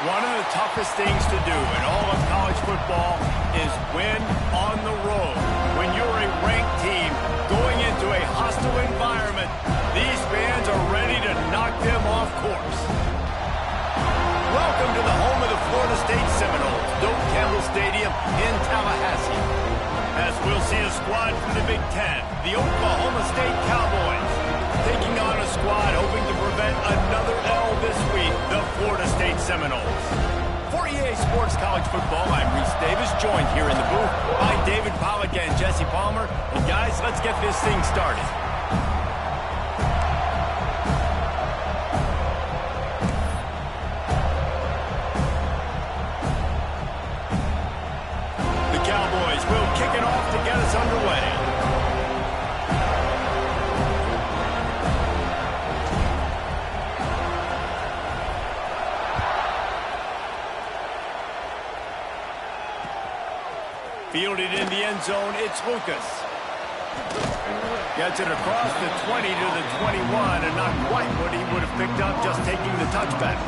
One of the toughest things to do in all of college football is win on the road. When you're a ranked team going into a hostile environment, these fans are ready to knock them off course. Welcome to the home of the Florida State Seminols, Doak Campbell Stadium in Tallahassee. As we'll see a squad from the Big Ten, the Oklahoma State Cowboys, taking on a squad hoping to prevent another L this week, the Florida State Seminols. For EA Sports College Football, I'm Reese Davis, joined here in the booth by David Pollack and Jesse Palmer. And guys, let's get this thing started. The Cowboys will kick it off to get us underway. Fielded in the end zone, it's Lucas. Gets it across the 20 to the 21, and not quite what he would have picked up just taking the touchback.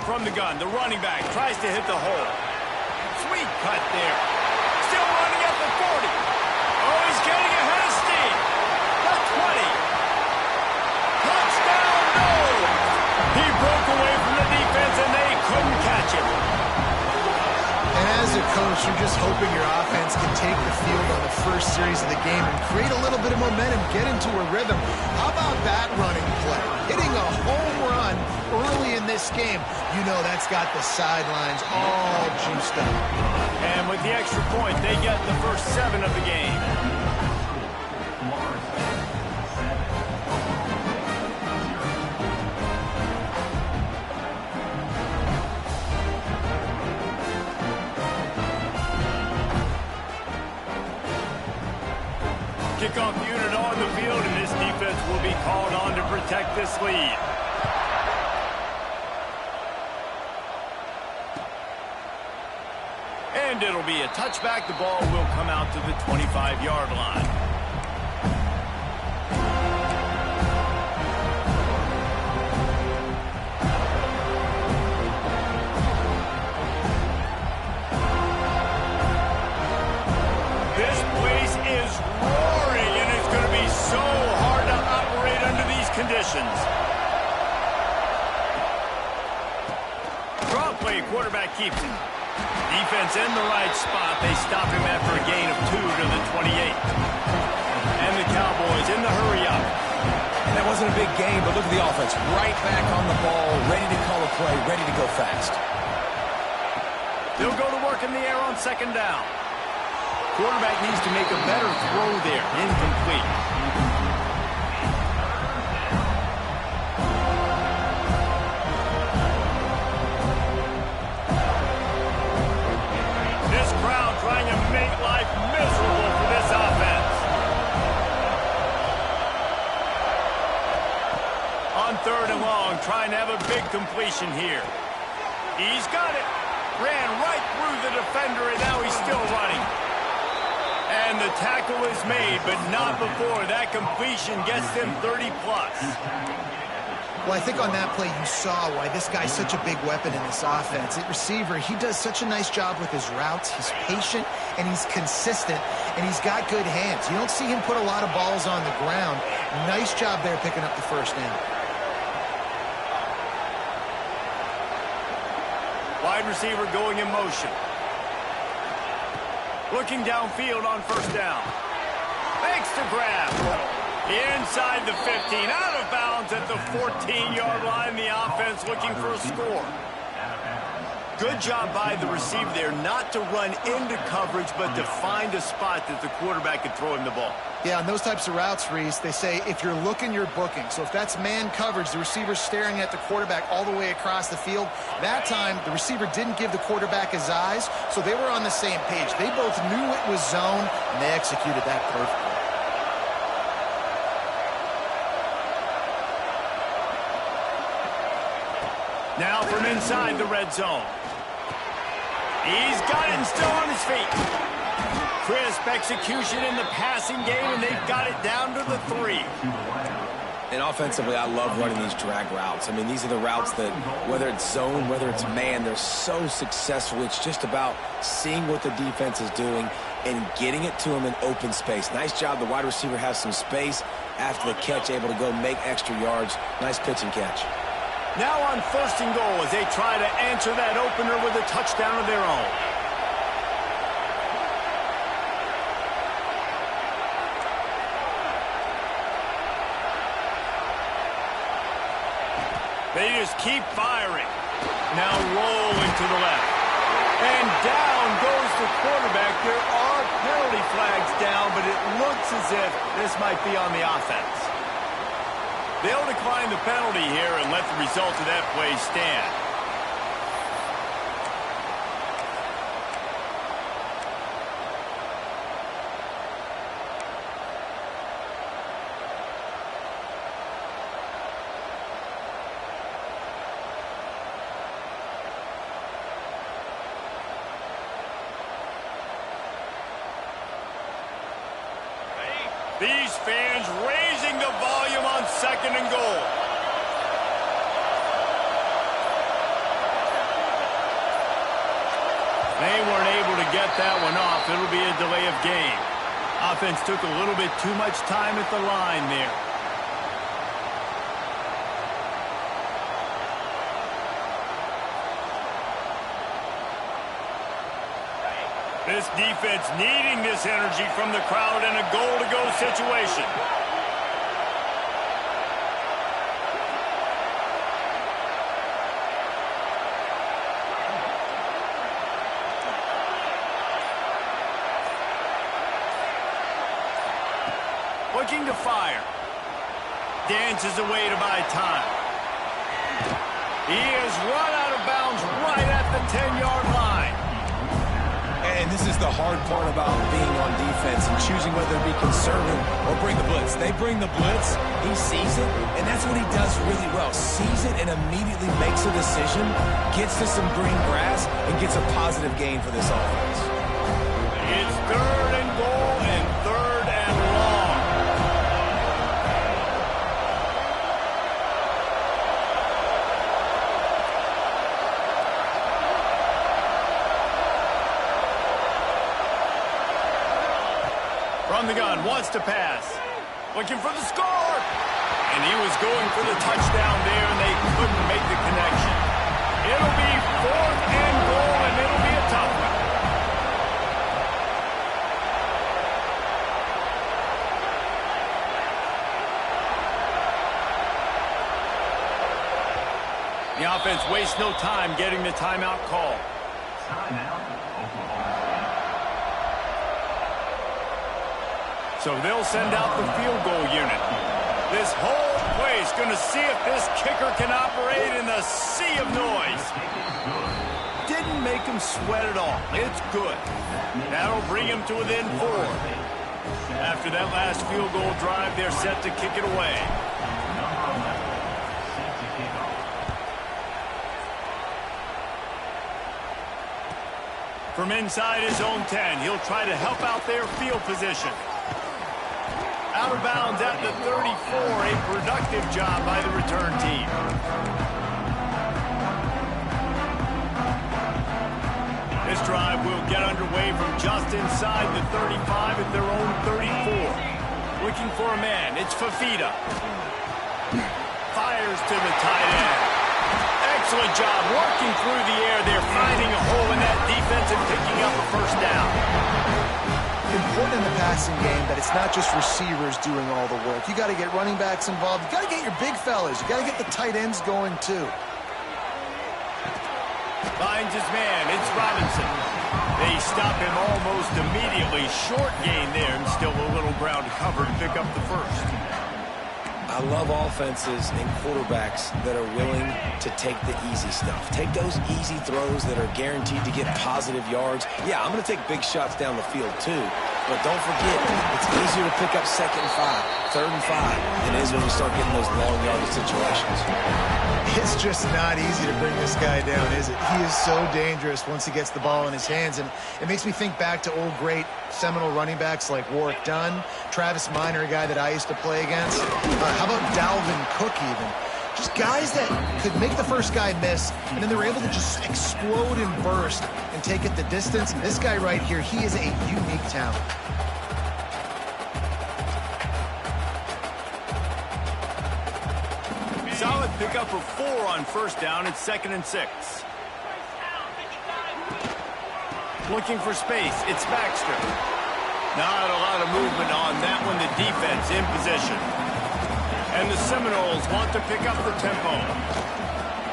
From the gun, the running back tries to hit the hole. Sweet cut there. Still running at the 40. Oh, he's getting ahead of steam. The 20. Touchdown, no! He broke away from the defense, and they couldn't catch him. And as a coach, you're just hoping your offense can take the field on the first series of the game and create a little bit of momentum, get into a rhythm. How about that running play? Hitting a home run early in this game. You know that's got the sidelines all juiced up. And with the extra point, they get the first 7 of the game. Kickoff unit on the field, and this defense will be called on to protect this lead. And it'll be a touchback. The ball will come out to the 25-yard line. This place is roaring, and it's going to be so hard to operate under these conditions. Draw play, quarterback keeps it. Defense in the right spot. They stop him after a gain of 2 to the 28. And the Cowboys in the hurry up. And that wasn't a big gain, but look at the offense. Right back on the ball, ready to call a play, ready to go fast. They'll go to work in the air on second down. Quarterback needs to make a better throw there. Incomplete. Trying to make life miserable for this offense. On 3rd and long, trying to have a big completion here. He's got it. Ran right through the defender, and now he's still running. And the tackle is made, but not before that completion gets them 30-plus. Well, I think on that play you saw why this guy's such a big weapon in this offense. At receiver, he does such a nice job with his routes. He's patient, and he's consistent, and he's got good hands. You don't see him put a lot of balls on the ground. Nice job there picking up the first down. Wide receiver going in motion. Looking downfield on first down. Makes the grab. Inside the 15, out of bounds at the 14-yard line. The offense looking for a score. Good job by the receiver there not to run into coverage, but to find a spot that the quarterback could throw him the ball. Yeah, on those types of routes, Reese, they say if you're looking, you're booking. So if that's man coverage, the receiver's staring at the quarterback all the way across the field. That time, the receiver didn't give the quarterback his eyes, so they were on the same page. They both knew it was zone, and they executed that perfectly. Now from inside the red zone. He's got it and still on his feet. Crisp execution in the passing game, and they've got it down to the 3. And offensively, I love running these drag routes. I mean, these are the routes that, whether it's zone, whether it's man, they're so successful. It's just about seeing what the defense is doing and getting it to them in open space. Nice job. The wide receiver has some space after the catch, able to go make extra yards. Nice pitch and catch. Now on 1st and goal as they try to answer that opener with a touchdown of their own. They just keep firing. Now rolling to the left. And down goes the quarterback. There are penalty flags down, but it looks as if this might be on the offense. They'll decline the penalty here and let the result of that play stand. These fans raising the volume on 2nd and goal. They weren't able to get that one off. It'll be a delay of game. Offense took a little bit too much time at the line there. This defense needing this energy from the crowd in a goal-to-go situation. Looking to fire. Dances away to buy time. He is run out of bounds right at the 10-yard line. And this is the hard part about being on defense and choosing whether to be conservative or bring the blitz. They bring the blitz, he sees it, and that's what he does really well. Sees it and immediately makes a decision, gets to some green grass, and gets a positive gain for this offense. It's 3rd and goal and 3rd and long. From the gun, wants to pass. Looking for the score. And he was going for the touchdown there, and they couldn't make the connection. It'll be 4th and goal, and it'll be a tough one. The offense wastes no time getting the timeout call. So they'll send out the field goal unit. This whole place going to see if this kicker can operate in the sea of noise. Didn't make him sweat at all. It's good. That'll bring him to within 4. After that last field goal drive, they're set to kick it away. From inside his own 10, he'll try to help out their field position. Out of bounds at the 34, a productive job by the return team. This drive will get underway from just inside the 35 at their own 34. Looking for a man, it's Fafita. Fires to the tight end. Excellent job working through the air. They're finding a hole in that defense and picking up a 1st down. Important in the passing game that it's not just receivers doing all the work. You got to get running backs involved. You got to get your big fellas. You got to get the tight ends going too. Finds his man. It's Robinson. They stop him almost immediately. Short gain there and still a little ground to cover to pick up the 1st. I love offenses and quarterbacks that are willing to take the easy stuff. Take those easy throws that are guaranteed to get positive yards. Yeah, I'm going to take big shots down the field too, But don't forget, it's easier to pick up 2nd and 5, 3rd and 5 than it is when you start getting those long yardage situations. It's just not easy to bring this guy down, is it? He is so dangerous once he gets the ball in his hands, and it makes me think back to old great Seminole running backs like Warwick Dunn, Travis Minor, a guy that I used to play against. How about Dalvin Cook even? Just guys that could make the first guy miss, and then they were able to just explode and burst and take it the distance. And this guy right here, he is a unique talent. Solid pickup for 4 on 1st down. It's 2nd and 6. Looking for space. It's Baxter. Not a lot of movement on that one. The defense in position. And the Seminoles want to pick up the tempo.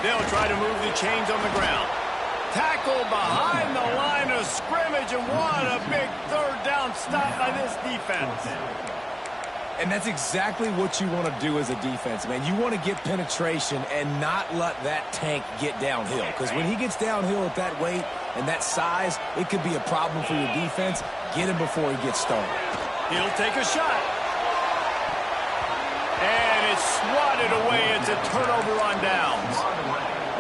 They'll try to move the chains on the ground. Tackle behind the line of scrimmage, and what a big 3rd down stop by this defense. And that's exactly what you want to do as a defense, man. You want to get penetration and not let that tank get downhill. Because when he gets downhill at that weight and that size, it could be a problem for your defense. Get him before he gets started. He'll take a shot. And it's swatted away. It's a turnover on downs.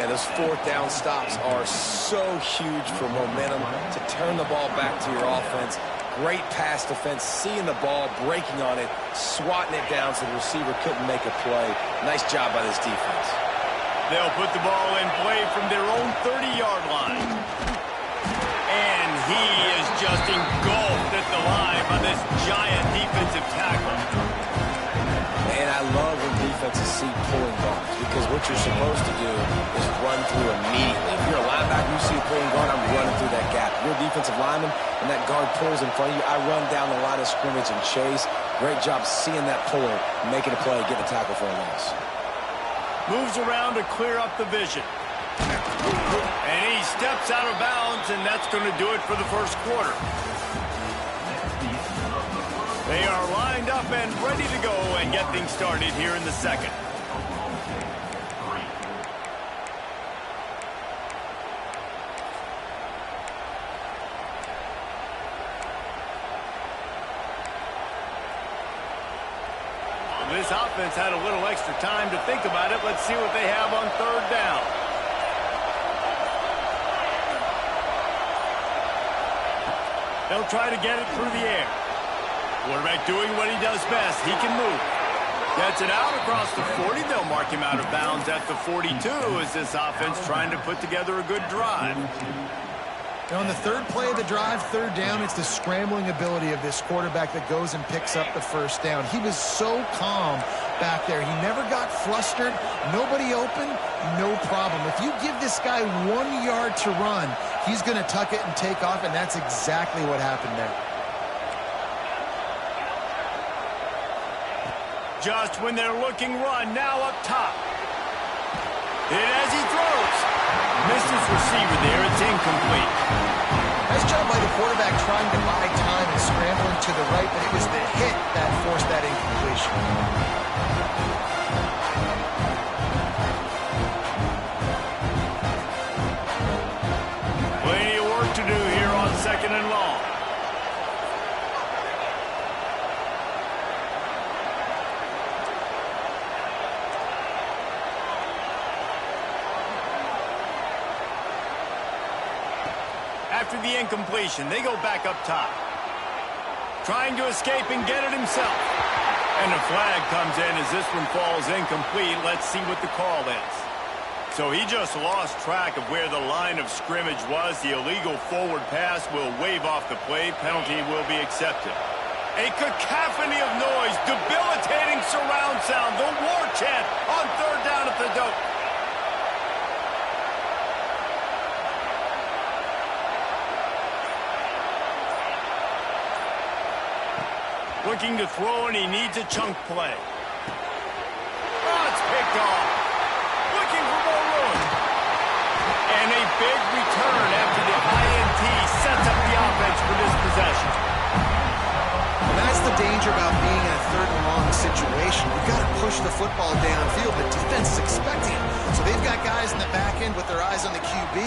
Man, those 4th down stops are so huge for momentum to turn the ball back to your offense. Great pass defense, seeing the ball, breaking on it, swatting it down so the receiver couldn't make a play. Nice job by this defense. They'll put the ball in play from their own 30-yard line. And he is just engulfed at the line by this giant defensive tackle. And I love when defenses see pulling guards, because what you're supposed to do is run through immediately. If you're a linebacker, you see a pulling guard, I'm running through that gap. If you're a defensive lineman and that guard pulls in front of you, I run down the line of scrimmage and chase. Great job seeing that puller, making a play, getting a tackle for a loss. Moves around to clear up the vision. And he steps out of bounds, and that's going to do it for the 1st quarter. They are lined up and ready to go and get things started here in the 2nd. This offense had a little extra time to think about it. Let's see what they have on 3rd down. They'll try to get it through the air. Quarterback doing what he does best. He can move. Gets it out across the 40. They'll mark him out of bounds at the 42 as this offense trying to put together a good drive. Now on the 3rd play of the drive, 3rd down, it's the scrambling ability of this quarterback that goes and picks up the 1st down. He was so calm back there. He never got flustered. Nobody open, no problem. If you give this guy 1 yard to run, he's going to tuck it and take off, and that's exactly what happened there. Just when they're looking run, now up top. Hit as he throws. Missed his receiver there. It's incomplete. Nice job by the quarterback trying to buy time and scrambling to the right, but it was the hit that forced that incompletion. Plenty of work to do here on 2nd and long. After the incompletion, they go back up top. Trying to escape and get it himself. And the flag comes in as this one falls incomplete. Let's see what the call is. So he just lost track of where the line of scrimmage was. The illegal forward pass will wave off the play. Penalty will be accepted. A cacophony of noise, debilitating surround sound. The war chant on 3rd down at the dope. Looking to throw, and he needs a chunk play. Oh, it's picked off. Looking for more room. And a big return after the INT sets up the offense for this possession. And that's the danger about being in a 3rd and long situation. You've got to push push the football downfield. The defense is expecting it. So they've got guys in the back end with their eyes on the QB.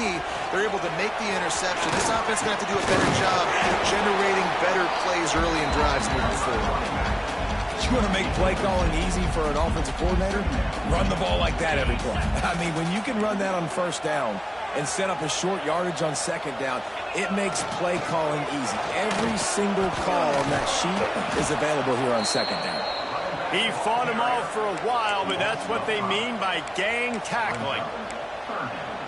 They're able to make the interception. This offense is going to have to do a better job generating better plays early in drives moving forward. You want to make play calling easy for an offensive coordinator? Run the ball like that every play. I mean, when you can run that on first down and set up a short yardage on second down, it makes play calling easy. Every single call on that sheet is available here on second down. He fought him off for a while, but that's what they mean by gang tackling.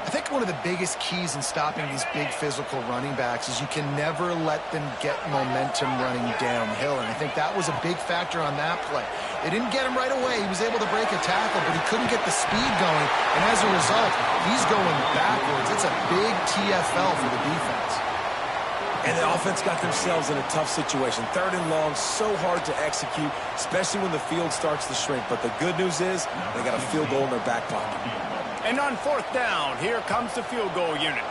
I think one of the biggest keys in stopping these big physical running backs is you can never let them get momentum running downhill, and I think that was a big factor on that play. They didn't get him right away. He was able to break a tackle, but he couldn't get the speed going, and as a result, he's going backwards. It's a big TFL for the defense. And the offense got themselves in a tough situation. Third and long, so hard to execute, especially when the field starts to shrink. But the good news is they got a field goal in their back pocket. And on fourth down, here comes the field goal unit.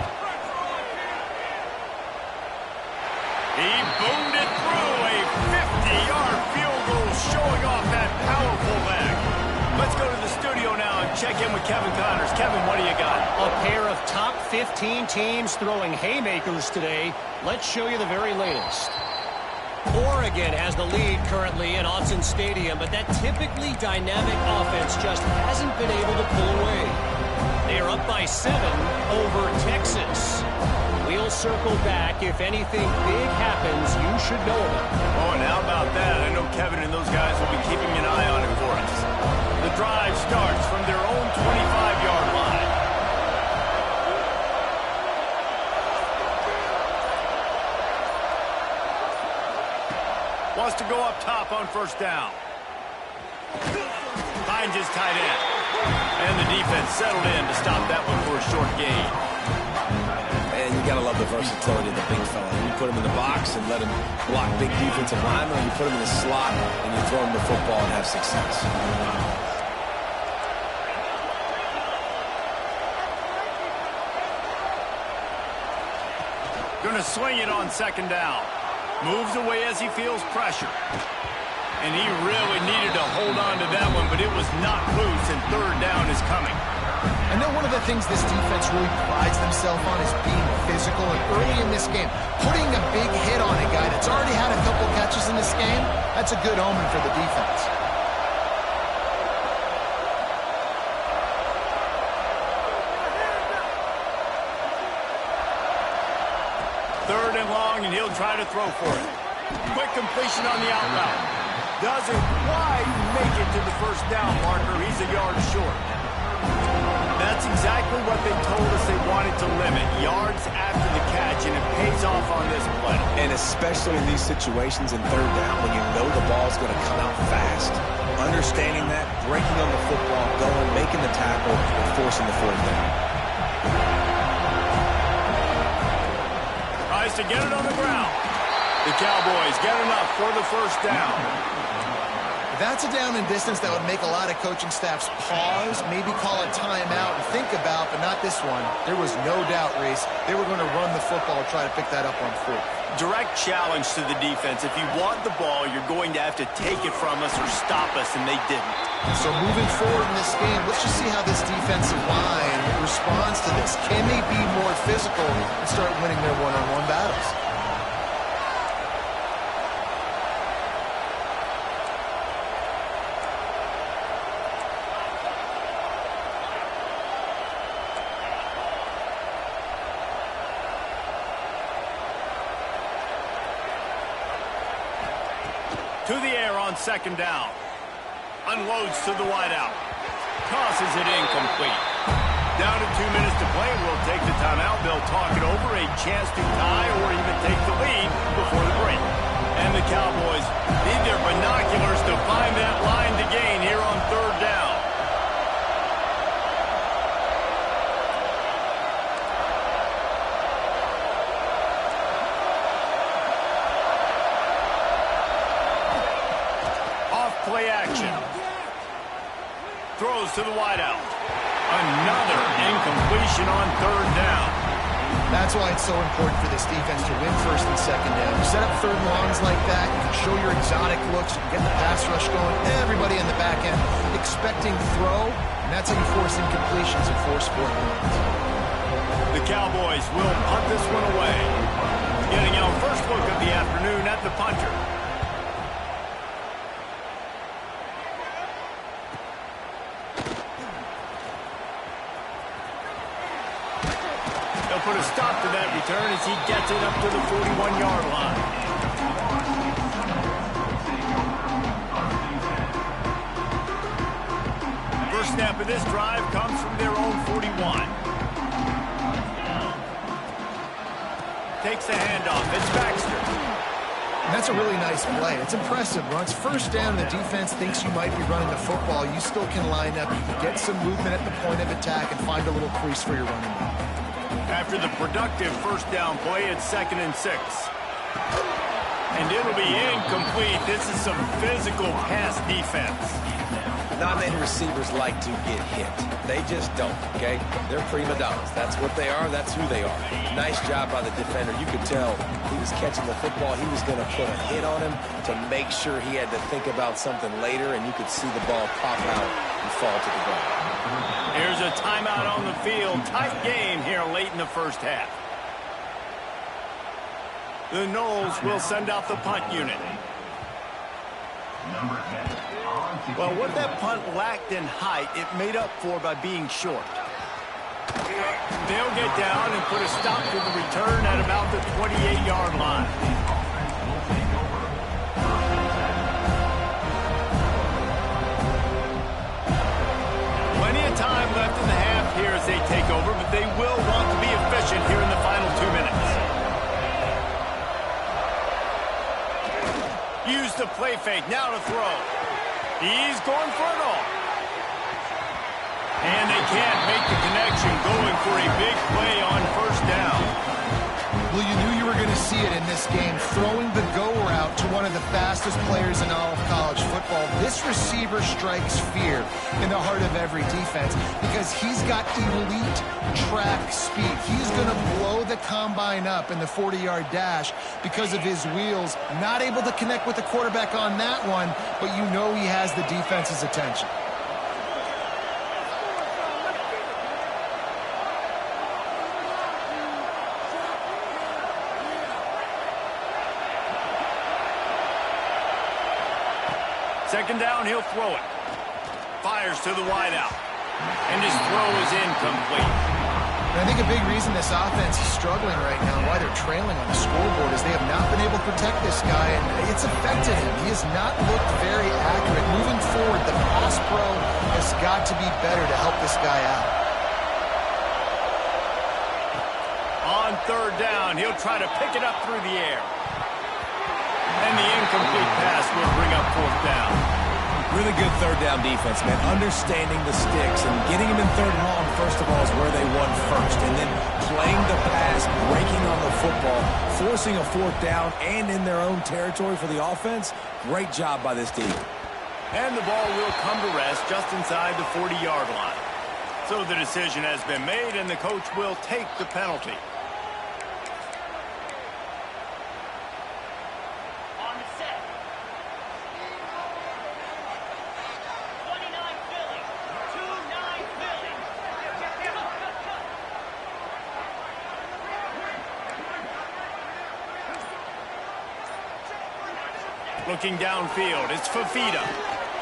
He boomed it through a 50-yard field goal, showing off that powerful leg. Let's go to the studio now and check in with Kevin Connors. Kevin, what do you got? A pair of top 15 teams throwing haymakers today. Let's show you the very latest. Oregon has the lead currently in Autzen Stadium, but that typically dynamic offense just hasn't been able to pull away. They are up by 7 over Texas. We'll circle back. If anything big happens, you should know about it. Oh, and how about that? I know Kevin and those guys will be keeping an eye on it for us. The drive starts from their own 25-yard line. Wants to go up top on first down. Finds his tight end. And the defense settled in to stop that one for a short gain. And you got to love the versatility of the big fella. You put him in the box and let him block big defensive linemen, or you put him in the slot and you throw him the football and have success. Going to swing it on second down. Moves away as he feels pressure. And he really needed to hold on to that one, but it was not loose, and third down is coming. I know one of the things this defense really prides themselves on is being physical, and early in this game, putting a big hit on a guy that's already had a couple catches in this game, that's a good omen for the defense. Third and long, and he'll try to throw for it. Quick completion on the out route. Doesn't quite make it to the first down marker. He's a yard short. That's exactly what they told us they wanted to limit. Yards after the catch, and it pays off on this play. And especially in these situations in third down when you know the ball's going to come out fast. Understanding that, breaking on the football, going, making the tackle, and forcing the fourth down. Tries to get it on the ground. The Cowboys get enough for the first down. That's a down and distance that would make a lot of coaching staffs pause, maybe call a timeout and think about, but not this one. There was no doubt, Reese, they were going to run the football, try to pick that up on fourth. Direct challenge to the defense. If you want the ball, you're going to have to take it from us or stop us, and they didn't. So moving forward in this game, let's just see how this defensive line responds to this. Can they be more physical and start winning their one-on-one battles? To the air on second down. Unloads to the wideout. Tosses it incomplete. Down to 2 minutes to play. We'll take the timeout. They'll talk it over. A chance to tie or even take the lead before the break. And the Cowboys need their binoculars to find that line to gain here on third down. Play action. Throws to the wideout. Another incompletion on third down. That's why it's so important for this defense to win first and second down. You set up third longs like that, you can show your exotic looks, you can get the pass rush going. Everybody in the back end unexpected throw, and that's how you force incompletions and force 4 points. The Cowboys will punt this one away. Getting our first look of the afternoon at the punter. They'll put a stop to that return as he gets it up to the 41-yard line. First snap of this drive comes from their own 41. Takes the handoff. It's Baxter. And that's a really nice play. It's impressive. Once first down, the defense thinks you might be running the football. You still can line up. You can get some movement at the point of attack and find a little crease for your running back. After the productive first down play, it's 2nd and 6. And it'll be incomplete. This is some physical pass defense. Not many receivers like to get hit. They just don't, okay? They're prima donnas. That's what they are. That's who they are. Nice job by the defender. You could tell he was catching the football. He was going to put a hit on him to make sure he had to think about something later, and you could see the ball pop out and fall to the ground. Here's a timeout on the field. Tight game here late in the first half. The Noles will send out the punt unit. Well, what that punt lacked in height, it made up for by being short. They'll get down and put a stop to the return at about the 28-yard line. Plenty of time left in the half here as they take over, but they will want to be efficient here in the final 2 minutes. Use the play fake, now to throw. He's going for it all. And they can't make the connection, going for a big play on first down. Well, you knew you were going to see it in this game, throwing the go route to one of the fastest players in all of college football. This receiver strikes fear in the heart of every defense because he's got elite track speed. He's going to blow the combine up in the 40-yard dash because of his wheels. Not able to connect with the quarterback on that one, but you know he has the defense's attention. Second down, he'll throw it. Fires to the wideout. And his throw is incomplete. And I think a big reason this offense is struggling right now, why they're trailing on the scoreboard, is they have not been able to protect this guy, and it's affected him. He has not looked very accurate. Moving forward, the pass pro has got to be better to help this guy out. On third down, he'll try to pick it up through the air. And the incomplete pass will bring up fourth down. Really good third down defense, man. Understanding the sticks and getting them in third and long, first of all, is where they won first. And then playing the pass, breaking on the football, forcing a fourth down, and in their own territory for the offense. Great job by this team. And the ball will come to rest just inside the 40-yard line. So the decision has been made, and the coach will take the penalty. Looking downfield, it's Fafita.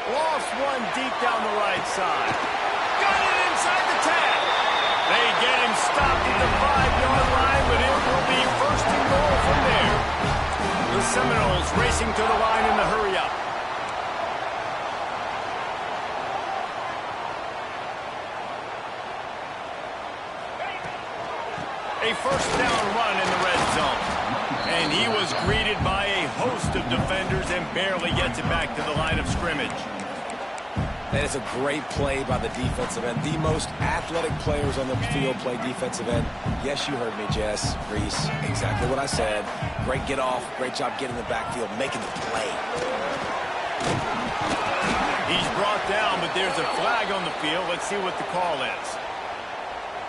Lost one deep down the right side. Got it inside the 10. They get him stopped at the 5-yard line, but it will be first and goal from there. The Seminoles racing to the line in the hurry-up. A first down run in the red zone. And he was greeted by a host of defenders and barely gets it back to the line of scrimmage. That is a great play by the defensive end. The most athletic players on the field play defensive end. Yes, you heard me, Jess, Reese. Exactly what I said. Great get off. Great job getting the backfield, making the play. He's brought down, but there's a flag on the field. Let's see what the call is.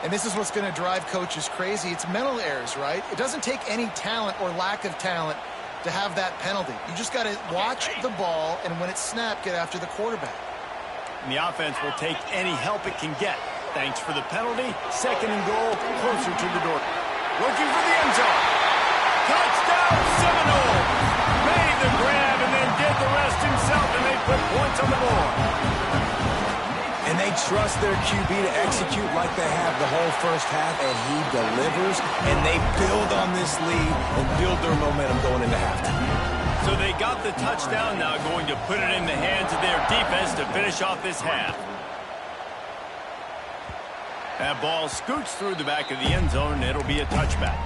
And this is what's going to drive coaches crazy. It's mental errors, right? It doesn't take any talent or lack of talent to have that penalty. You just got to watch the ball, and when it's snapped, get after the quarterback. And the offense will take any help it can get. Thanks for the penalty. Second and goal, closer to the door. Looking for the end zone. Touchdown, Seminoles! Made the grab and then did the rest himself, and they put points on the board. And they trust their QB to execute like they have the whole first half, and he delivers, and they build on this lead and build their momentum going into halftime. So they got the touchdown, now going to put it in the hands of their defense to finish off this half. That ball scoots through the back of the end zone, and it'll be a touchback.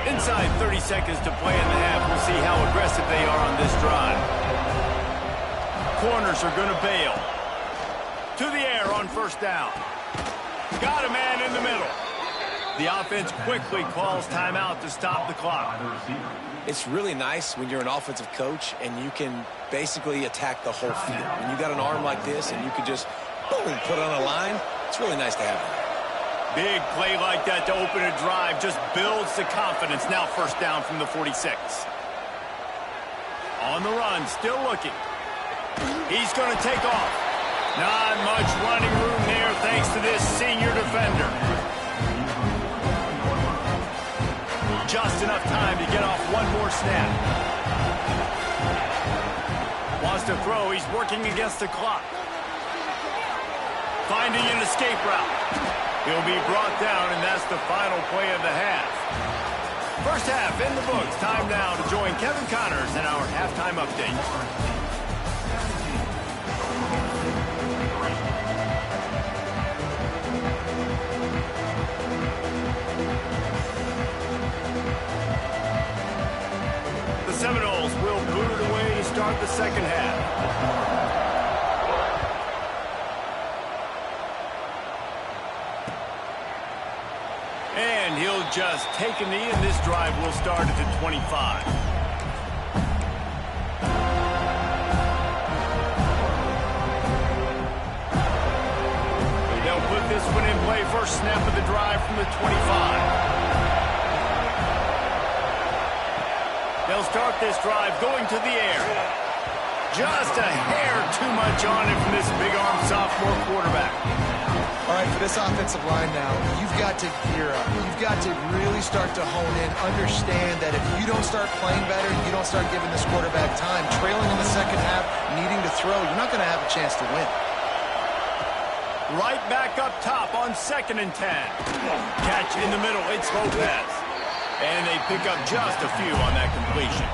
Inside 30 seconds to play in the half. We'll see how aggressive they are on this drive. Corners are going to bail. To the air on first down. Got a man in the middle. The offense quickly calls timeout to stop the clock. It's really nice when you're an offensive coach and you can basically attack the whole field. When you got an arm like this and you can just, boom, put on a line, it's really nice to have it. Big play like that to open a drive just builds the confidence. Now first down from the 46. On the run, still looking. He's going to take off. Not much running room there thanks to this senior defender. Just enough time to get off one more snap. Wants to throw. He's working against the clock. Finding an escape route. He'll be brought down, and that's the final play of the half. First half in the books. Time now to join Kevin Connors in our halftime update. The Seminoles will boot it away to start the second half. And he'll just take a knee, and this drive will start at the 25. They'll put this one in play. First snap of the drive from the 25. They'll start this drive going to the air. Just a hair too much on it from this big-arm sophomore quarterback. All right, for this offensive line now, you've got to gear up. You've got to really start to hone in, understand that if you don't start playing better, you don't start giving this quarterback time, trailing in the second half, needing to throw, you're not going to have a chance to win. Right back up top on 2nd and 10. Catch in the middle, it's Lopez. And they pick up just a few on that completion.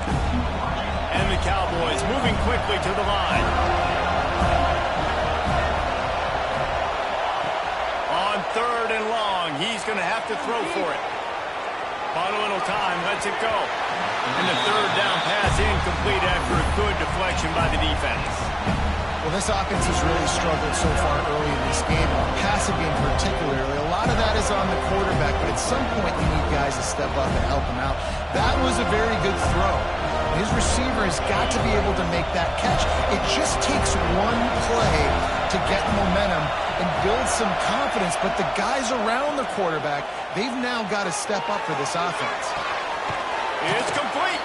And the Cowboys moving quickly to the line. On 3rd and long, he's going to have to throw for it. Bought a little time, lets it go. And the 3rd down pass incomplete after a good deflection by the defense. Well, this offense has really struggled so far early in this game, and passing game particularly. A lot of that is on the quarterback, but at some point you need guys to step up and help him out. That was a very good throw. His receiver has got to be able to make that catch. It just takes one play to get momentum and build some confidence, but the guys around the quarterback, they've now got to step up for this offense. It's complete.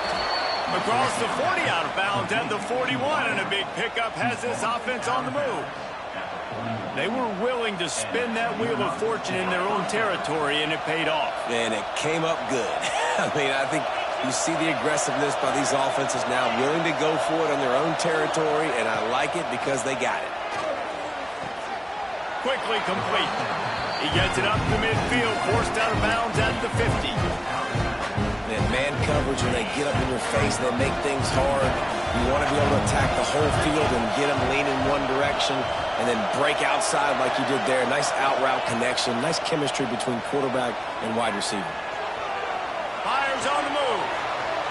Across the 40, out of bounds at the 41, and a big pickup has this offense on the move. They were willing to spin that wheel of fortune in their own territory, and it paid off. And it came up good. I mean, I think you see the aggressiveness by these offenses now, willing to go for it on their own territory, and I like it because they got it. Quickly complete. He gets it up to midfield, forced out of bounds at the 50. And man coverage, when they get up in your face, they make things hard. You want to be able to attack the whole field and get them leaning one direction and then break outside like you did there. Nice out route connection, nice chemistry between quarterback and wide receiver. Fires on the move.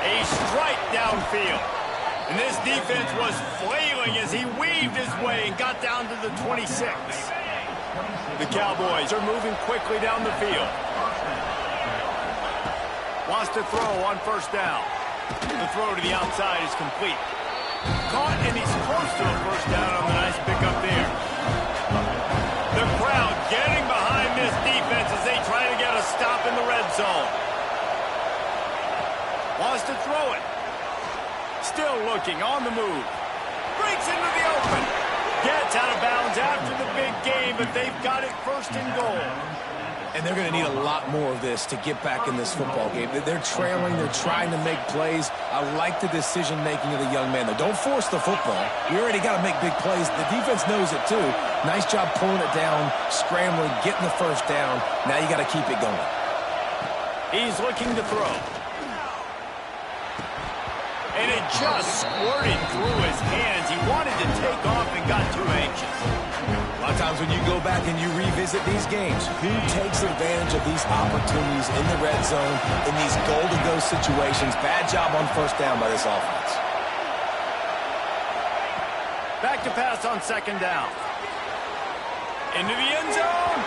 A strike downfield. And this defense was flailing as he weaved his way and got down to the 26. The Cowboys are moving quickly down the field. Wants to throw on first down. The throw to the outside is complete. Caught, and he's close to a first down on the nice pickup there. The crowd getting behind this defense as they try to get a stop in the red zone. Wants to throw it. Still looking, on the move. Breaks into the open. Gets out of bounds after the big game, but they've got it first and goal. And they're going to need a lot more of this to get back in this football game. They're trailing. They're trying to make plays. I like the decision-making of the young man, though. Don't force the football. You already got to make big plays. The defense knows it, too. Nice job pulling it down, scrambling, getting the first down. Now you got to keep it going. He's looking to throw. And it just squirted through his hands. He wanted to take off and got too anxious. A lot of times when you go back and you revisit these games, who takes advantage of these opportunities in the red zone, in these goal-to-go situations? Bad job on first down by this offense. Back to pass on second down. Into the end zone.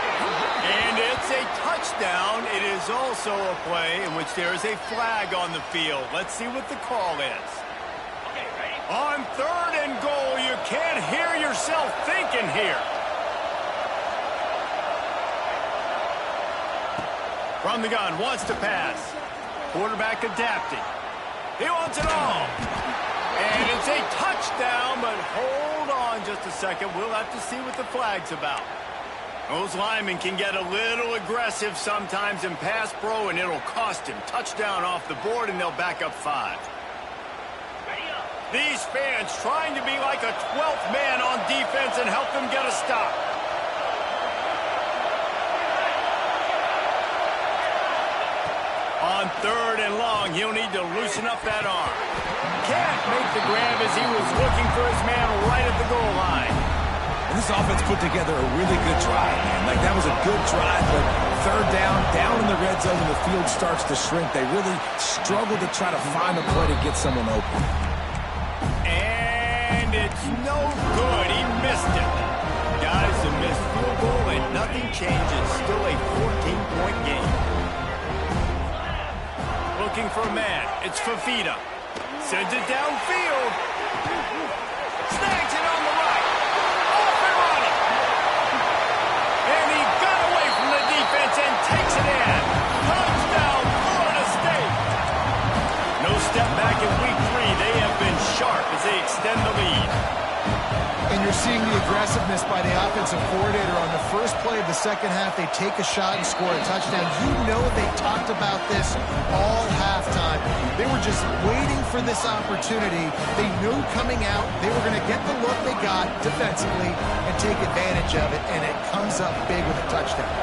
And it's a touchdown. It is also a play in which there is a flag on the field. Let's see what the call is. On third and goal, you can't hear yourself thinking here. From the gun, wants to pass. Quarterback adapting. He wants it all. And it's a touchdown, but hold on just a second. We'll have to see what the flag's about. Those linemen can get a little aggressive sometimes in pass pro, and it'll cost him. Touchdown off the board, and they'll back up 5. These fans trying to be like a 12th man on defense and help them get a stop. On third and long, he'll need to loosen up that arm. Can't make the grab as he was looking for his man right at the goal line. And this offense put together a really good drive, man. Like, that was a good drive, but third down in the red zone, and the field starts to shrink. They really struggle to try to find a play to get someone open. And it's no good. He missed it. Guys, a missed field goal, and nothing changes. Still a 14-point game. Looking for a man. It's Fafita. Sends it downfield. Snags it on the right. Off and running. And he got away from the defense and takes it in. Touchdown, Florida State. No step back in week 3. They have been sharp as they extend the lead. And you're seeing the aggressiveness by the offensive coordinator on the first play of the second half. They take a shot and score a touchdown. You know they talked about this all halftime. They were just waiting for this opportunity. They knew coming out they were going to get the look they got defensively and take advantage of it, and it comes up big with a touchdown.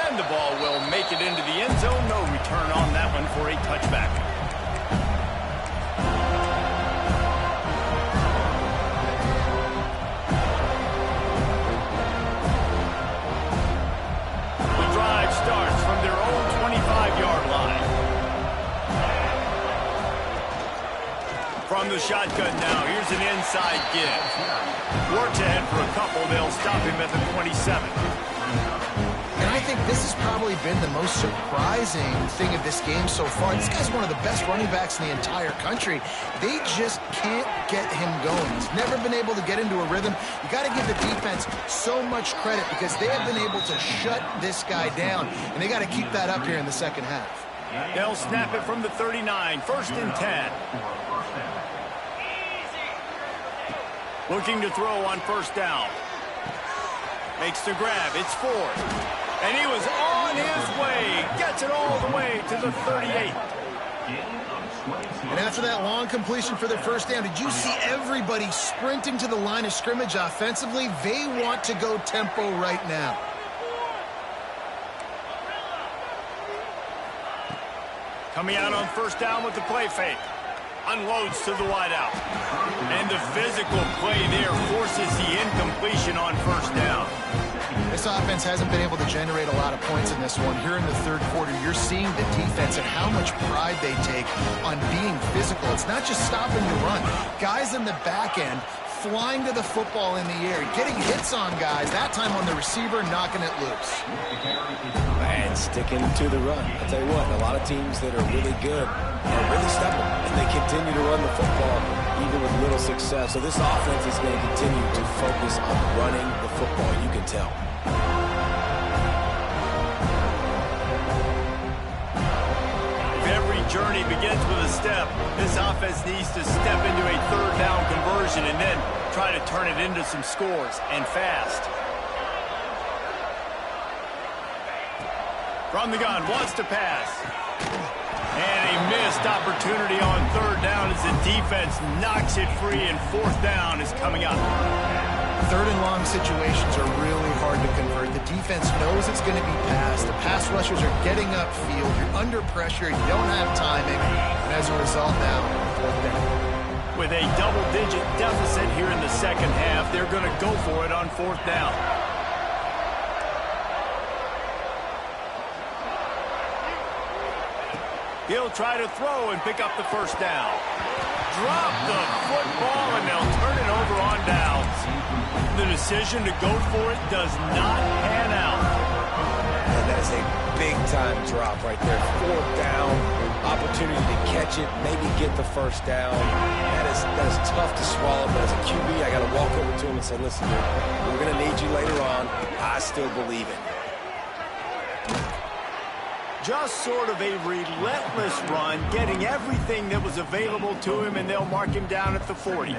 And the ball will make it into the end zone. No return on that one for a touchback. Starts from their own 25-yard line. From the shotgun now, here's an inside give. Works ahead for a couple. They'll stop him at the 27. And I think this has probably been the most surprising thing of this game so far. This guy's one of the best running backs in the entire country. They just can't get him going. He's never been able to get into a rhythm. You got to give the defense so much credit because they have been able to shut this guy down, and they got to keep that up here in the second half. They'll snap it from the 39, first and 10. Looking to throw on first down. Makes the grab. It's Ford. And he was on his way. Gets it all the way to the 38. And after that long completion for their first down, did you see everybody sprinting to the line of scrimmage offensively? They want to go tempo right now. Coming out on first down with the play fake. Unloads to the wideout. And the physical play there forces the incompletion on first down. This offense hasn't been able to generate a lot of points in this one. Here in the third quarter, you're seeing the defense and how much pride they take on being physical. It's not just stopping the run. Guys in the back end flying to the football in the air, getting hits on guys, that time on the receiver, knocking it loose. And sticking to the run. I'll tell you what, a lot of teams that are really good are really stubborn, and they continue to run the football even with little success. So this offense is going to continue to focus on running the football, you can tell. journey begins with a step. This offense needs to step into a third down conversion and then try to turn it into some scores, and fast. From the gun, wants to pass. And a missed opportunity on third down as the defense knocks it free, and fourth down is coming up. Third and long situations are really hard to convert. The defense knows it's going to be passed. The pass rushers are getting upfield. You're under pressure. You don't have timing. And as a result now, fourth down. With a double-digit deficit here in the second half, they're going to go for it on fourth down. He'll try to throw and pick up the first down. Drop the football, and they'll turn it over on downs. The decision to go for it does not pan out. And that is a big-time drop right there. Fourth down, opportunity to catch it, maybe get the first down. That is tough to swallow, but as a QB, I got to walk over to him and say, listen, dude, we're going to need you later on. I still believe it. Just sort of a relentless run, getting everything that was available to him, and they'll mark him down at the 40.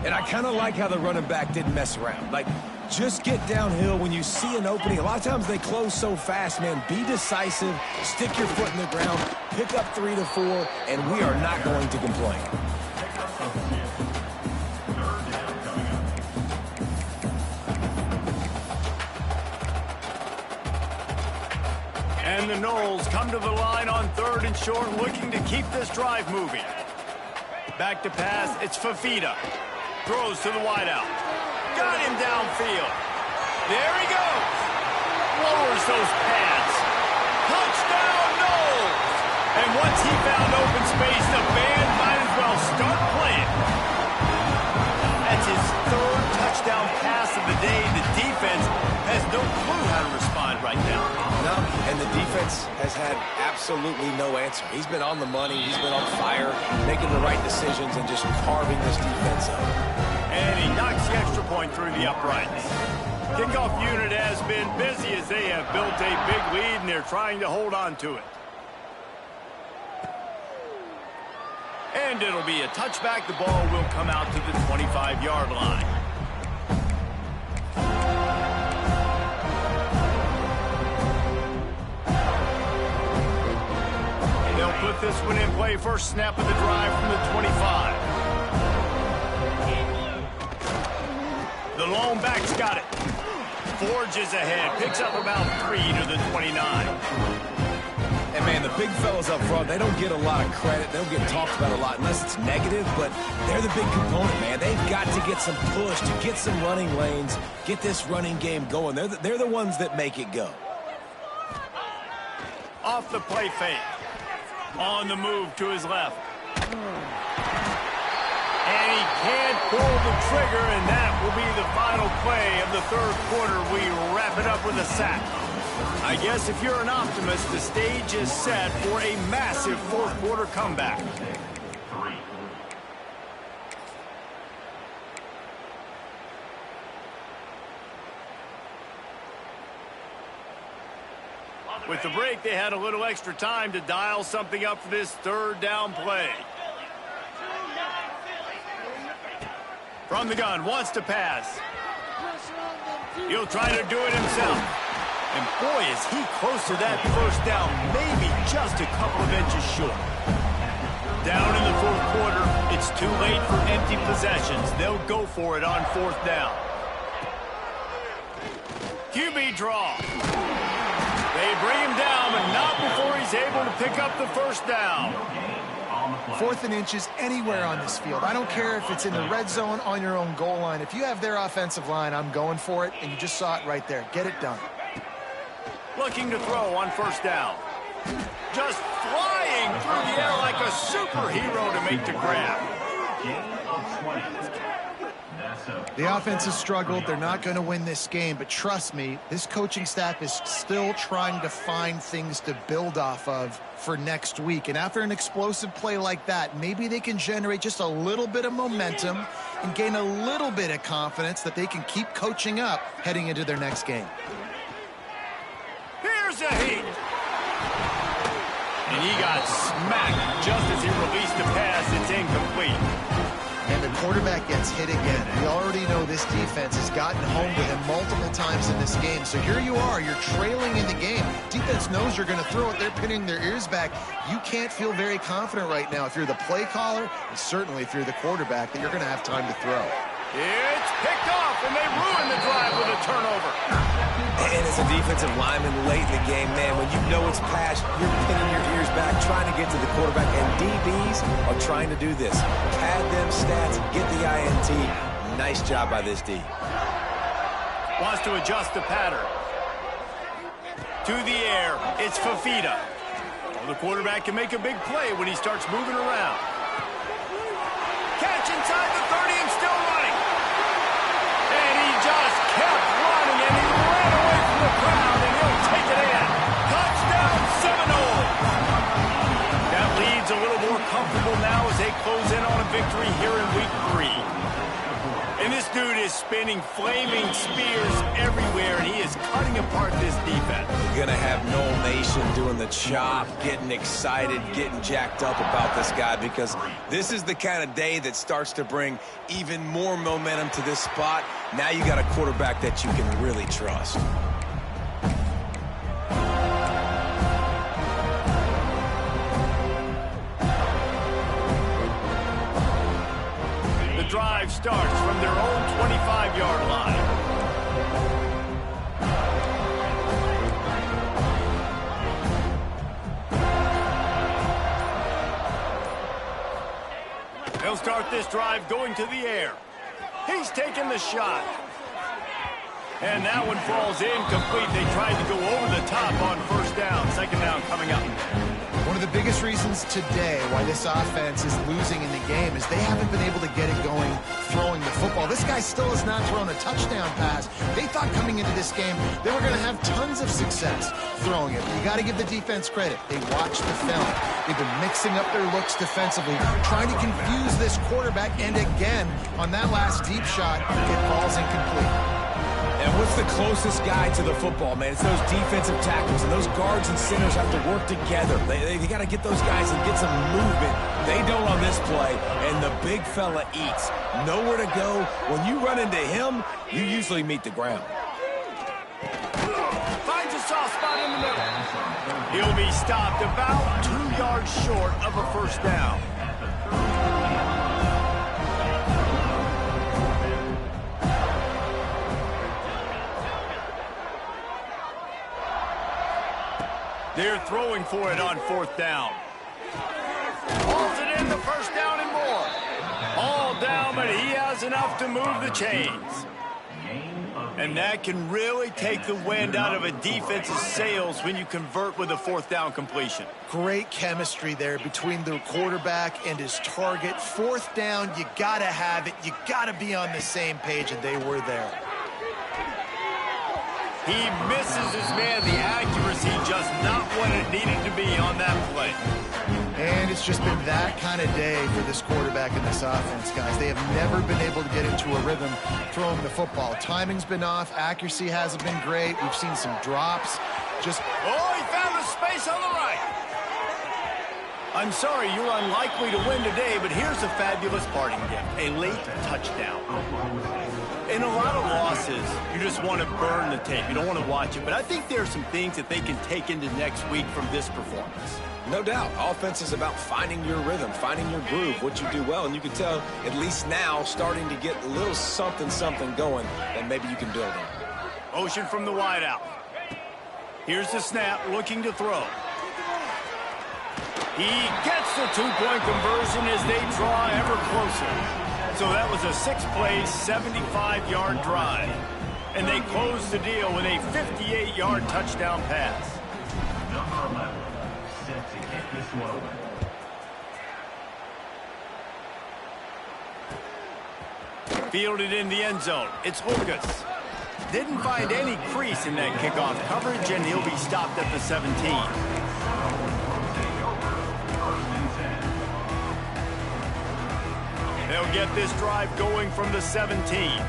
And I kind of like how the running back didn't mess around. Like, just get downhill when you see an opening. A lot of times they close so fast, man. Be decisive, stick your foot in the ground, pick up 3 to 4, and we are not going to complain. And the Noles come to the line on third and short, looking to keep this drive moving. Back to pass, it's Fafita. Throws to the wideout. Got him downfield. There he goes. Lowers those pads. Touchdown, Noles! And once he found open space, the band might as well start playing. That's his third touchdown pass of the day. The defense has no clue how to respond right now. No, and the defense has had absolutely no answer. He's been on the money. He's been on fire, making the right decisions and just carving this defense up. And he knocks the extra point through the uprights. Kickoff unit has been busy as they have built a big lead, and they're trying to hold on to it. And it'll be a touchback. The ball will come out to the 25-yard line. Put this one in play. First snap of the drive from the 25. The lone back's got it. Forges ahead. Picks up about 3 to the 29. And, man, the big fellas up front, they don't get a lot of credit. They don't get talked about a lot unless it's negative, but they're the big component, man. They've got to get some push, to get some running lanes, get this running game going. They're the ones that make it go. Off the play fake. On the move to his left. And he can't pull the trigger, and that will be the final play of the third quarter. We wrap it up with a sack. I guess if you're an optimist, the stage is set for a massive fourth quarter comeback. With the break, they had a little extra time to dial something up for this third down play. From the gun, wants to pass. He'll try to do it himself. And boy, is he close to that first down, maybe just a couple of inches short. Down in the fourth quarter, it's too late for empty possessions. They'll go for it on fourth down. QB draw. They bring him down, but not before he's able to pick up the first down. 4th and inches anywhere on this field. I don't care if it's in the red zone on your own goal line. If you have their offensive line, I'm going for it, and you just saw it right there. Get it done. Looking to throw on first down. Just flying through the air like a superhero to make the grab. The offense has struggled. They're not going to win this game, but trust me, this coaching staff is still trying to find things to build off of for next week. And after an explosive play like that, maybe they can generate just a little bit of momentum and gain a little bit of confidence that they can keep coaching up heading into their next game. Here's a heat. And he got smacked just as he released the pass. It's incomplete. And the quarterback gets hit again. We already know this defense has gotten home to him multiple times in this game. So here you are, you're trailing in the game. Defense knows you're going to throw it. They're pinning their ears back. You can't feel very confident right now if you're the play caller, and certainly if you're the quarterback, that you're going to have time to throw. It's picked off, and they ruin the drive with a turnover. And as a defensive lineman late in the game, man, when you know it's past, you're pinning your ears back, trying to get to the quarterback, and DBs are trying to do this. Pad them stats, get the INT. Nice job by this D. Wants to adjust the pattern. To the air, it's Fafita. Well, the quarterback can make a big play when he starts moving around. Catch inside the 30 and still running. And he just kept running, and he ran away from the crowd, and he'll take it in. Touchdown, Seminols! That lead's a little more comfortable now as they close in on a victory here in Week 3. And this dude is spinning flaming spears everywhere, and he is cutting apart this defense. You're going to have Noel Nation doing the chop, getting excited, getting jacked up about this guy, because this is the kind of day that starts to bring even more momentum to this spot. Now you got a quarterback that you can really trust. The drive starts from their own 25-yard line. They'll start this drive going to the air. He's taking the shot. And that one falls incomplete. They tried to go over the top on first down. Second down coming up. One of the biggest reasons today why this offense is losing in the game is they haven't been able to get it going throwing the football. This guy still has not thrown a touchdown pass. They thought coming into this game they were going to have tons of success throwing it. You got to give the defense credit. They watched the film. They've been mixing up their looks defensively, trying to confuse this quarterback, and again, on that last deep shot, it falls incomplete. And what's the closest guy to the football, man? It's those defensive tackles, and those guards and centers have to work together. They got to get those guys and get some movement. They don't on this play, and the big fella eats. Nowhere to go. When you run into him, you usually meet the ground. Finds a soft spot in the middle. He'll be stopped about 2 yards short of a first down. They're throwing for it on fourth down. Hauls it in the first down and more. All down, but he has enough to move the chains. And that can really take the wind out of a defense's sails when you convert with a fourth down completion. Great chemistry there between the quarterback and his target. Fourth down, you got to have it. You got to be on the same page, and they were there. He misses his man. The accuracy just not what it needed to be on that play. And it's just been that kind of day for this quarterback and this offense, guys. They have never been able to get into a rhythm throwing the football. Timing's been off. Accuracy hasn't been great. We've seen some drops. Oh, he found a space on the right. I'm sorry, you're unlikely to win today, but here's a fabulous parting gift. A late touchdown. In a lot of losses, you just want to burn the tape. You don't want to watch it. But I think there are some things that they can take into next week from this performance. No doubt. Offense is about finding your rhythm, finding your groove, what you do well. And you can tell, at least now, starting to get a little something going, and maybe you can build on. Motion from the wideout. Here's the snap, looking to throw. He gets the two-point conversion as they draw ever closer. So that was a 6-play, 75-yard drive. And they close the deal with a 58-yard touchdown pass. Number 11, set to kick this one. Fielded in the end zone. It's Lucas. Didn't find any crease in that kickoff coverage, and he'll be stopped at the 17. They'll get this drive going from the 17.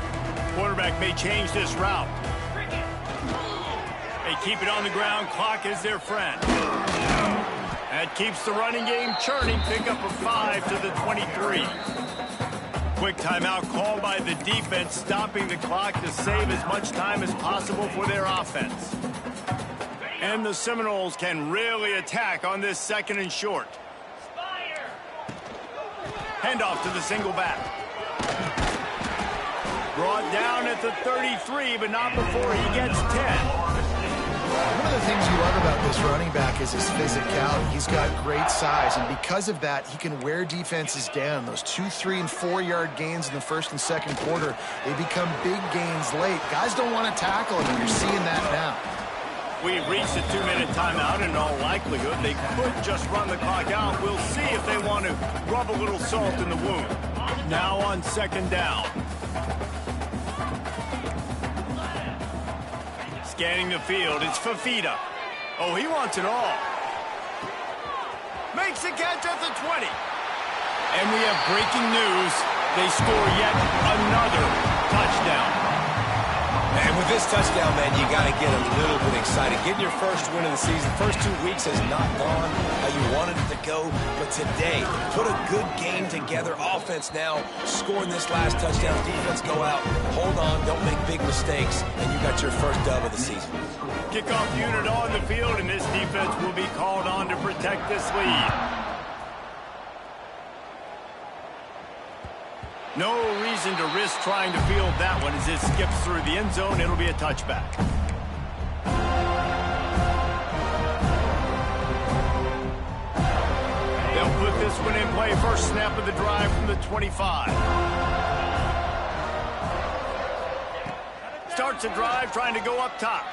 Quarterback may change this route. They keep it on the ground. Clock is their friend. That keeps the running game churning. Pick up a 5 to the 23. Quick timeout called by the defense, stopping the clock to save as much time as possible for their offense. And the Seminoles can really attack on this 2nd and short. Handoff to the single back. Brought down at the 33, but not before he gets 10. One of the things you love about this running back is his physicality. He's got great size, and because of that, he can wear defenses down. Those 2, 3, and 4-yard gains in the 1st and 2nd quarter, they become big gains late. Guys don't want to tackle him, and you're seeing that now. We've reached a 2-minute timeout. In all likelihood, they could just run the clock out. We'll see if they want to rub a little salt in the wound. Now on 2nd down. Scanning the field, it's Fafita. Oh, he wants it all. Makes the catch at the 20. And we have breaking news. They score yet another touchdown. And with this touchdown, man, you got to get a little bit excited. Getting your first win of the season. First 2 weeks has not gone how you wanted it to go. But today, put a good game together. Offense now scoring this last touchdown. Defense go out, hold on, don't make big mistakes, and you got your first dub of the season. Kickoff unit on the field, and this defense will be called on to protect this lead. No reason to risk trying to field that one as it skips through the end zone. It'll be a touchback. They'll put this one in play. First snap of the drive from the 25. Starts a drive trying to go up top.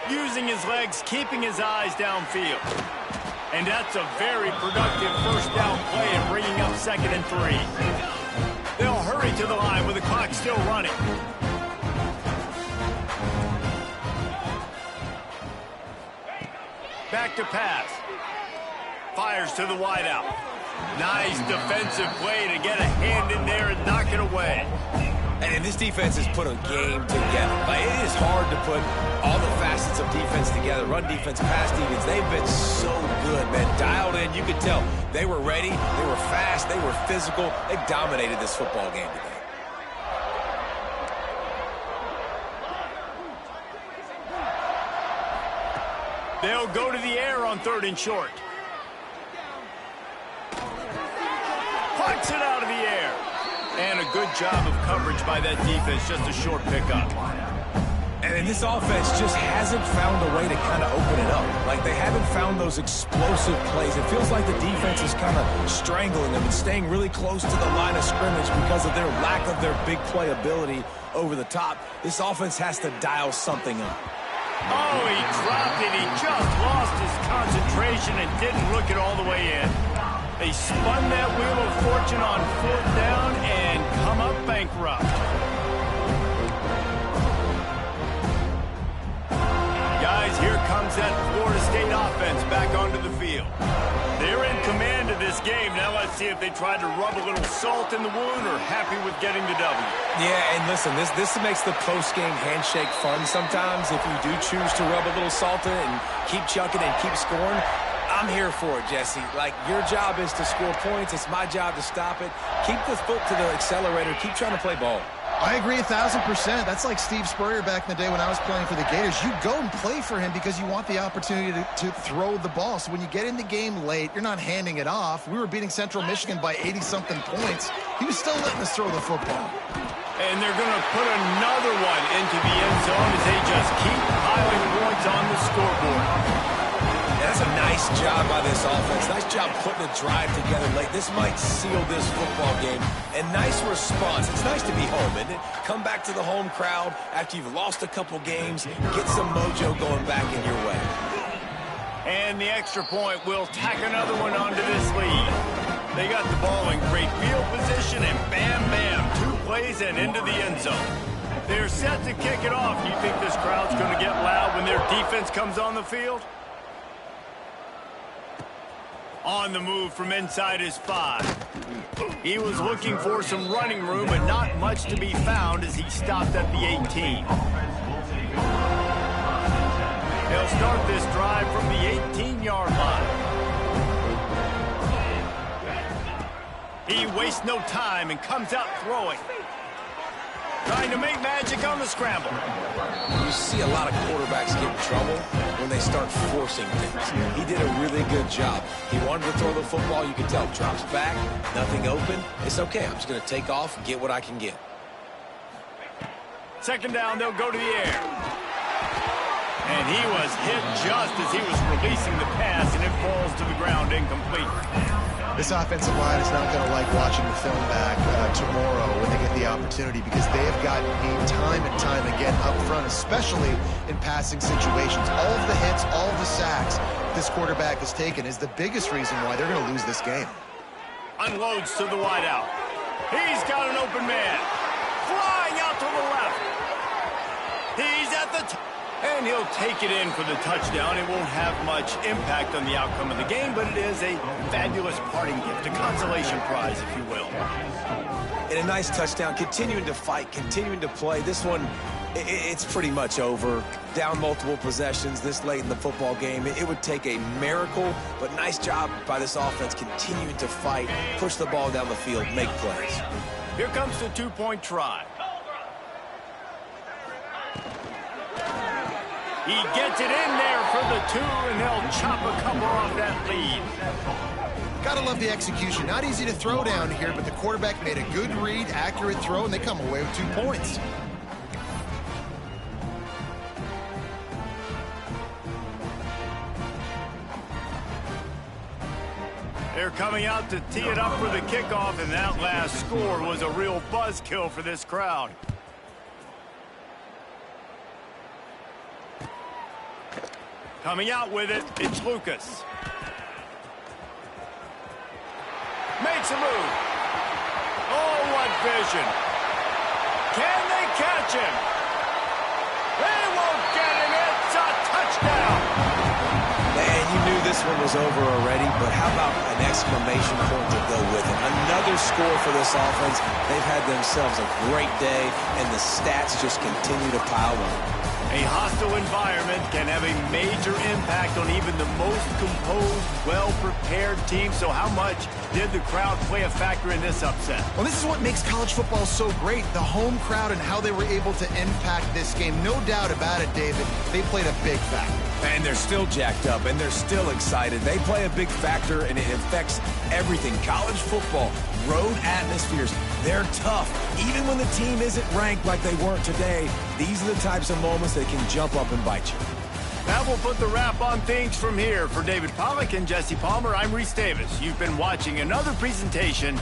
Using his legs, keeping his eyes downfield. And that's a very productive first down play and bringing up 2nd and 3. They'll hurry to the line with the clock still running. Back to pass. Fires to the wideout. Nice defensive play to get a hand in there and knock it away. And this defense has put a game together. Like, it is hard to put all the facets of defense together. Run defense, pass defense. They've been so good, man. Dialed in. You could tell they were ready. They were fast. They were physical. They dominated this football game today. They'll go to the air on 3rd and short. Puts it out of the air. And a good job of coverage by that defense. Just a short pickup. And this offense just hasn't found a way to kind of open it up. Like, they haven't found those explosive plays. It feels like the defense is kind of strangling them and staying really close to the line of scrimmage because of their lack of their big play ability over the top. This offense has to dial something up. Oh, he dropped it. He just lost his concentration and didn't look it all the way in. They spun that wheel of fortune on 4th down and come up bankrupt. Guys, here comes that Florida State offense back onto the field. They're in command of this game. Now let's see if they try to rub a little salt in the wound or happy with getting the W. Yeah, and listen, this makes the post-game handshake fun sometimes if you do choose to rub a little salt in and keep chucking and keep scoring. I'm here for it, Jesse. Like, your job is to score points. It's my job to stop it. Keep the foot to the accelerator. Keep trying to play ball. I agree 1,000%. That's like Steve Spurrier back in the day when I was playing for the Gators. You go and play for him because you want the opportunity to throw the ball. So when you get in the game late, you're not handing it off. We were beating Central Michigan by 80-something points. He was still letting us throw the football. And they're going to put another one into the end zone as they just keep piling points on the scoreboard. That's a nice job by this offense. Nice job putting a drive together late. This might seal this football game. And nice response. It's nice to be home, isn't it? Come back to the home crowd after you've lost a couple games. Get some mojo going back in your way. And the extra point will tack another one onto this lead. They got the ball in great field position, and bam, bam, 2 plays and into the end zone. They're set to kick it off. You think this crowd's going to get loud when their defense comes on the field? On the move from inside his 5. He was looking for some running room, but not much to be found as he stopped at the 18. They'll start this drive from the 18-yard line. He wastes no time and comes out throwing. Trying to make magic on the scramble. You see a lot of quarterbacks get in trouble when they start forcing things. He did a really good job. He wanted to throw the football. You can tell. Drops back, nothing open. It's okay. I'm just going to take off and get what I can get. Second down, they'll go to the air. And he was hit just as he was releasing the pass, and it falls to the ground incomplete. This offensive line is not going to like watching the film back tomorrow when they get the opportunity, because they have gotten beat time and time again up front, especially in passing situations. All of the hits, all of the sacks this quarterback has taken is the biggest reason why they're going to lose this game. Unloads to the wideout. He's got an open man. Flying out to the left. He's at the and he'll take it in for the touchdown. It won't have much impact on the outcome of the game, but it is a fabulous parting gift, a consolation prize, if you will. And a nice touchdown, continuing to fight, continuing to play. This one, it's pretty much over. Down multiple possessions this late in the football game. It would take a miracle, but nice job by this offense continuing to fight, push the ball down the field, make plays. Here comes the two-point try. He gets it in there for the 2, and they'll chop a couple off that lead. Gotta love the execution. Not easy to throw down here, but the quarterback made a good read, accurate throw, and they come away with 2 points. They're coming out to tee it up for the kickoff, and that last score was a real buzzkill for this crowd. Coming out with it, it's Lucas. Makes a move. Oh, what vision. Can they catch him? They won't get him. It's a touchdown. Man, you knew this one was over already, but how about an exclamation point to go with it? Another score for this offense. They've had themselves a great day, and the stats just continue to pile up. A hostile environment can have a major impact on even the most composed, well-prepared team. So how much did the crowd play a factor in this upset? Well, this is what makes college football so great, the home crowd and how they were able to impact this game. No doubt about it, David. They played a big factor. And they're still jacked up, and they're still excited. They play a big factor, and it affects everything. College football, road atmospheres, they're tough. Even when the team isn't ranked like they weren't today, these are the types of moments that can jump up and bite you. That will put the wrap on things from here. For David Pollack and Jesse Palmer, I'm Reese Davis. You've been watching another presentation